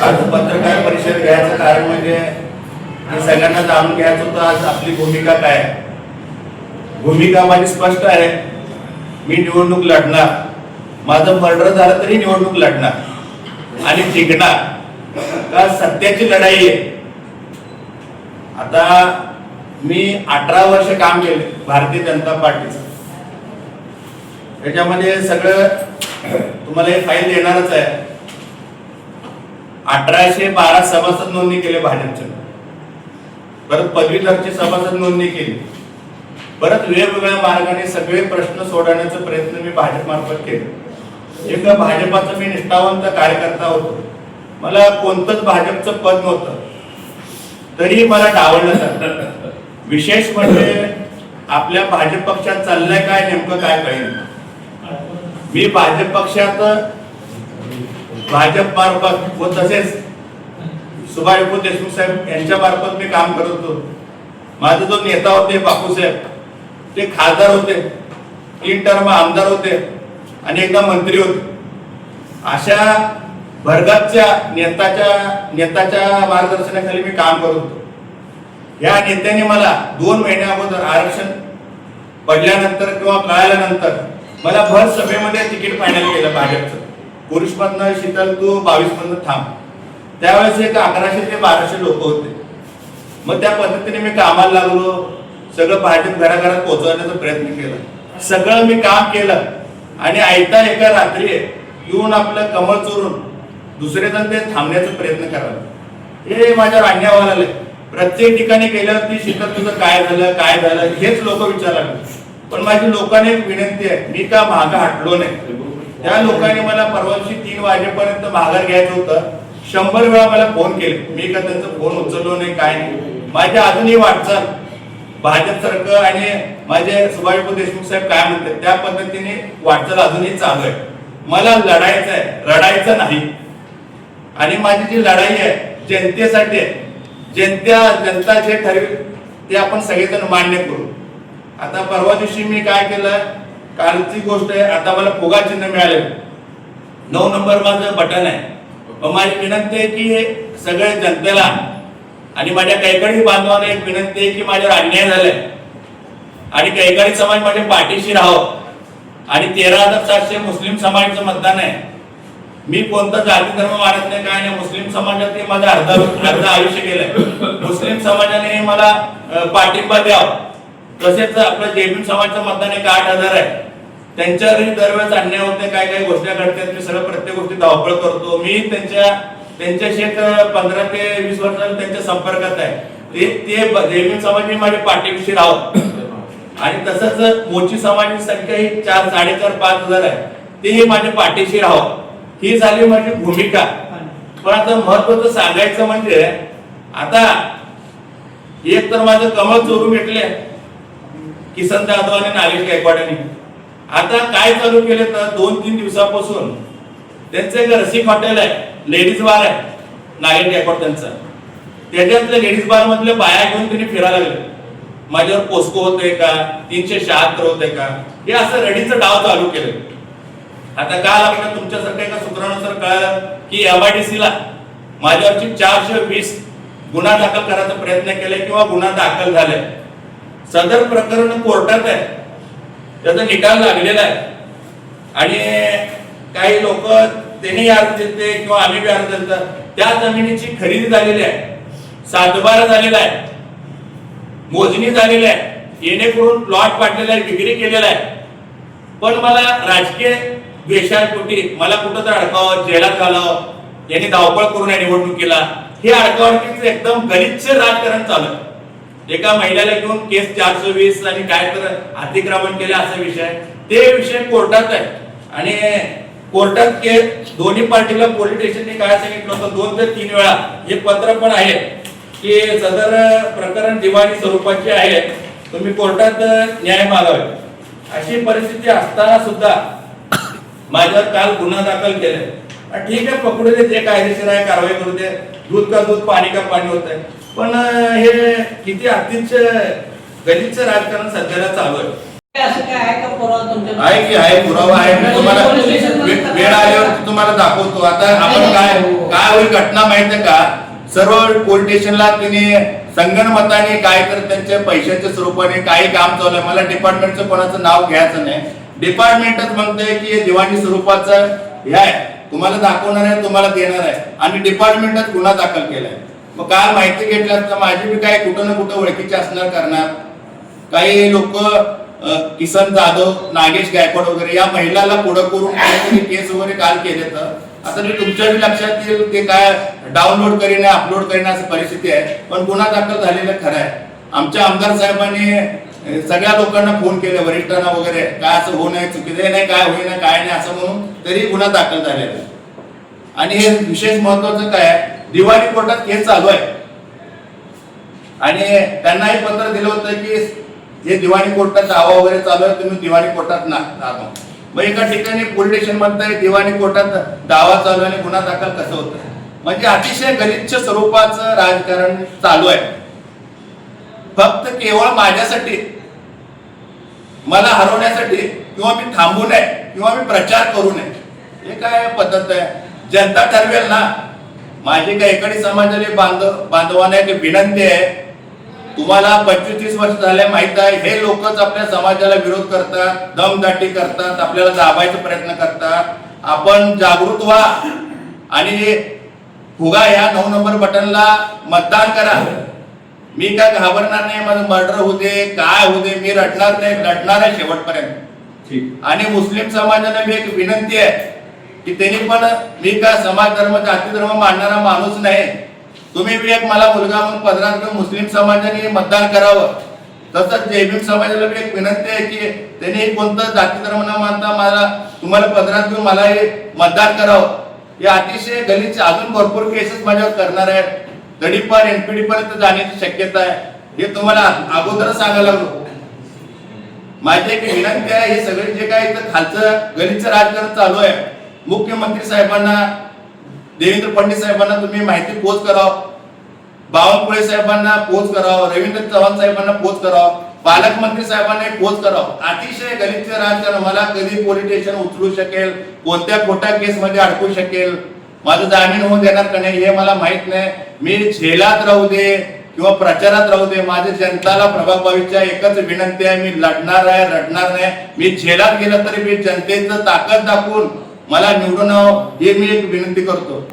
आज पत्रकार परिषद घ्यायचं कारण म्हणजे हे सगळ्यांना जाणून घ्यायचं होतं आज आपली भूमिका काय आहे. भूमिका माझी स्पष्ट आहे. मी निवडणूक लढणार, माझं मर्डर झालं तरी निवडणूक लढणार आणि जिंकणार. का सत्याची लढाई आहे. आता मी 18 वर्ष काम केले भारतीय जनता पार्टीचं. त्याच्यामध्ये सगळं तुम्हाला हे फाईल देणारच आहे. 1812 सभासद नोंदणी केले भाजपचे, परत पदवीधरची सभासद नोंदणी केली, परत वेगवेगळ्या मार्गाने सगळे प्रश्न सोडवण्याचा प्रयत्न मी भाजप मार्फत केले. एक भाजपाचा मी निष्ठावंत कार्यकर्ता होतो. मला कोणतंच भाजपचं पद नव्हतं, तरी मला डावललं जातं. विशेष म्हणजे आपल्या भाजप पक्षात चाललंय काय नेमकं काय कळेल. मी भाजप पक्षात भाजप मार्फत व तसेच सुभाष देशमुख साहेब यांच्या मार्फत मी काम करत होतो. माझे जो नेता होते बापूसाहेब, ते खासदार होते, 3 टर्म आमदार होते आणि एकदा मंत्री होते. अशा भरगतच्या नेत्याच्या मार्गदर्शनाखाली मी काम करत होतो. या नेत्याने मला 2 महिन्या अगोदर आरक्षण पडल्यानंतर किंवा कळाल्यानंतर मला भर सभेमध्ये तिकीट फायनल केलं भाजपचं. पुरुषमधनं शीतल तू 22 मधनं थांब. त्यावेळेस एक 1100 ते 1200 लोक होते. मग त्या पद्धतीने मी कामाला लागलो. सगळं भाजप घराघरात पोहोचवण्याचा प्रयत्न केला. सगळं मी काम केलं आणि आयता एका रात्री येऊन आपलं कमळ चोरून दुसरे जण ते थांबण्याचा प्रयत्न करायला. हे माझ्यावर अन्याय व्हायला लागले. प्रत्येक ठिकाणी गेल्यावरती शीतल तुझं काय झालं हेच लोक विचारायला. पण माझी लोकांनी एक विनंती आहे, मी का मागं हटलो नाही. त्या लोकांनी मला परवाची 3 वाजेपर्यंत माघार घ्यायचं होतं. 100 वेळा मला फोन केले. मी का त्यांचा फोन उचललो नाही, काय नाही. माझी अजूनही वाटचाल भाजप सारखं आणि माझे सुभाष देशमुख साहेब काय म्हणतात त्या पद्धतीने वाटचाल अजूनही चालू आहे. मला लढायचं आहे, रडायचं नाही. आणि माझी जी लढाई आहे जनतेसाठी आहे. जनता जे ठरवेल ते आपण सगळेजण मान्य करू. आता परवा दिवशी मी काय केलं, कालची गोष्ट आहे. आता मला फुगा चिन्ह मिळाले. 9 नंबर माझं बटन आहे. माझी विनंती आहे की सगळ्या जनतेला आणि माझ्या कैकाडी बांधवांना एक विनंती आहे की माझ्यावर अन्याय झालाय आणि कैकाडी समाज माझ्या पाठीशी राहावं. आणि 13,700 मुस्लिम समाजाचं मतदान आहे. मी कोणता जाती धर्म मानत नाही, काय नाही. मुस्लिम समाजाने माझं अर्ध आयुष्य केलंय. मुस्लिम समाजाने मला पाठिंबा द्यावा. तसेच आपलं जैन समाजाचं मतदान 8,000 आहे. त्यांच्यावरही दरवेळेस अन्याय होते, काय काही गोष्टी घडतात. मी सगळं प्रत्येक गोष्टी धावपळ करतो. मी त्यांच्याशी 15 ते 20 वर्षांनी त्यांच्या संपर्कात आहे. ते जैन समाजाने माझ्या पाठीशी राहावं. आणि तसंच मोची समाजाची संख्या ही 4, 4.5, 5,000 आहे. तेही माझ्या पाठीशी राहावं. ही झाली माझी भूमिका. पण आता महत्वाचं सांगायचं म्हणजे आता एक तर माझं कमळ चोरून घेतले किसन जाधव आणि नागेश गायकवाडांनी. आता काय चालू केले तर 2-3 दिवसापासून त्यांचं एक रसिक हॉटेल आहे, लेडीज बार आहे नागेश गायकवाड त्यांचा. त्याच्यातल्या लेडीज बार मधले बाया घेऊन त्यांनी फिरायला लागले. माझ्यावर पोस्को होते का, 376 होते का, हे असं रडीचं डाव चालू केलं. आता काल आपल्याला तुमच्यासारखं एका सूत्रानुसार कळालं की MIDC ला माझ्यावरची 420 गुन्हा दाखल करायचा प्रयत्न केलाय किंवा गुन्हा दाखल झालाय. सदर प्रकरण कोर्टात आहे, त्याचा निकाल लागलेला आहे. आणि काही लोक त्यांनी अर्ज देते किंवा आम्ही बी अर्ज देतो, त्या जमिनीची खरेदी झालेली आहे, सातबारा झालेला आहे, मोजणी झालेली आहे, येणेकरून प्लॉट पाडलेला आहे, विक्री केलेला आहे. पण मला राजकीय द्वेषापोटी मला कुठं तर अडकावं, जेलात घालावं, यांनी धावपळ करून या निवडणुकीला. हे अडकावणीचं एकदम गलिच्छ राजकारण चालू आहे. एका महिलेला घेऊन केस 420 आणि काय तर अतिक्रमण केले असा विषय. ते विषय कोर्टात आहे आणि कोर्टात केस दोन्ही पार्टीला पोलीस स्टेशनने काय सांगितलं होतं 2 ते 3 वेळा. हे पत्र पण आहे की सदर प्रकरण दिवाणी स्वरूपाचे आहे, तुम्ही कोर्टात न्याय मागावे. अशी परिस्थिती असताना सुद्धा माझ्यावर काल गुन्हा दाखल केलाय. ठीक आहे, पकडू दे, जे कायदेशीर आहे कारवाई करू दे. दूध का दूध, पाणी का पाणी होत आहे. पण हे किती अतिशय गलिच्छ राजकारण सध्याला चालू आहे. असं काय आहे का पुरावा तुमच्या? आहे की आहे, पुरावा आहे. मी तुम्हाला वेळ आल्यावर तुम्हाला दाखवतो. आता आपण काय काय होईल घटना माहितीये का, सर्व पोलीस स्टेशनला तिने संगणमताने काय तर त्यांच्या पैशाच्या स्वरूपाने काही काम चालू आहे. मला डिपार्टमेंटचं कोणाचं नाव घ्यायचं नाही. डिपार्टमेंटच म्हणतंय की हे दिवाणी स्वरूपाचं हे आहे, तुम्हाला दाखवणार आहे, तुम्हाला देणार आहे, आणि डिपार्टमेंटच गुन्हा दाखल केलाय. मग काल माहिती घेतल्यास तर माझी बी काय कुठं ना कुठं ओळखीचे असणार करणार. काही लोक किसन जाधव, नागेश गायकवाड वगैरे या महिलाला पुढं करून काहीतरी केस वगैरे काल केले. तर आता मी तुमच्या लक्षात येईल ते काय डाउनलोड करीन अपलोड करीन असं परिस्थिती आहे. पण गुन्हा दाखल झालेला खरं आहे. आमच्या आमदार साहेबांनी सगळ्या लोकांना फोन केले, वरिष्ठांना वगैरे, काय असं होऊ नये, चुकीचं नाही, काय होईना काय नाही असं म्हणून तरी गुन्हा दाखल झालेला आहे. आणि हे विशेष महत्वाचं काय, दिवाणी कोर्टात केस चालू आहे आणि त्यांनाही पत्र दिलं होतं की हे दिवाणी कोर्टात दावा वगैरे चालू आहे, तुम्ही दिवाणी कोर्टात ना. मग एका ठिकाणी पोलीस स्टेशन म्हणताय दिवाणी कोर्टात दावा चालू आहे आणि गुन्हा दाखल कसं होतं. म्हणजे अतिशय गलिच्छ स्वरूपाचं राजकारण चालू आहे. फक्त केवळ माझ्यासाठी, मला हरवण्यासाठी, किंवा मी थांबू नये किंवा मी प्रचार करू नये. हे काय पद्धत आहे. जनता ठरवेल ना. माझी काही एकडी समाजाने बांधवांना एक विनंती आहे, तुम्हाला 25-30 वर्ष झाले माहित आहे, हे लोकच आपल्या समाजाला विरोध करतात, दमदाटी करतात, आपल्याला दाबायचा प्रयत्न करतात. आपण जागृत व्हा आणि फुगा या 9 नंबर बटनला मतदान करा. मी काय घाबरणार नाही. माझं मर्डर होऊ दे, काय होऊ दे, मी रडणार नाही, लढणार आहे शेवटपर्यंत. आणि मुस्लिम समाजाला मी एक विनंती आहे की त्यांनी पण, मी काय समाज धर्म जाती धर्म मानणारा माणूस नाही, तुम्ही बी एक मला मुलगा म्हणून पदरात घेऊन मुस्लिम समाजाने मतदान करावं. तसंच जयभीम समाजाला बी एक विनंती आहे की त्यांनी कोणतं जाती धर्म न मानता मला तुम्हाला पदरात घेऊन मला हे मतदान करावं. हे अतिशय गलिच्छ अजून भरपूर केसेस माझ्यावर करणार आहेत. तडीपार एनपीडी पर्यंत जाण्याची शक्यता आहे. हे तुम्हाला अगोदर सांगायला लागलो. माझी एक विनंती आहे, हे सगळे जे काय इथं खालचं गलिच्छ राजकारण चालू आहे, मुख्यमंत्री साहेबांना, देवेंद्र फडणवीस साहेबांना तुम्ही माहिती पोच करावं, बावनकुळे साहेबांना पोच करावं, रवींद्र चव्हाण साहेबांना पोच करावं, पालकमंत्री साहेबांना पोच करावं. अतिशय गलिच्छ राजकारण, मला कधी पोलीस स्टेशन उचलू शकेल, कोणत्या खोट्या केस मध्ये अडकू शकेल, माझं जामीन होऊन देणार का नाही हे मला माहित नाही. मी झेलात राहू दे किंवा प्रचारात राहू दे, माझ्या जनताला प्रभाग बावीसच्या एकच विनंती आहे, मी लढणार आहे, रडणार नाही. मी झेलात गेलं तरी मी जनतेचं ताकद दाखवून मला निवडून हे मी एक विनंती करतो.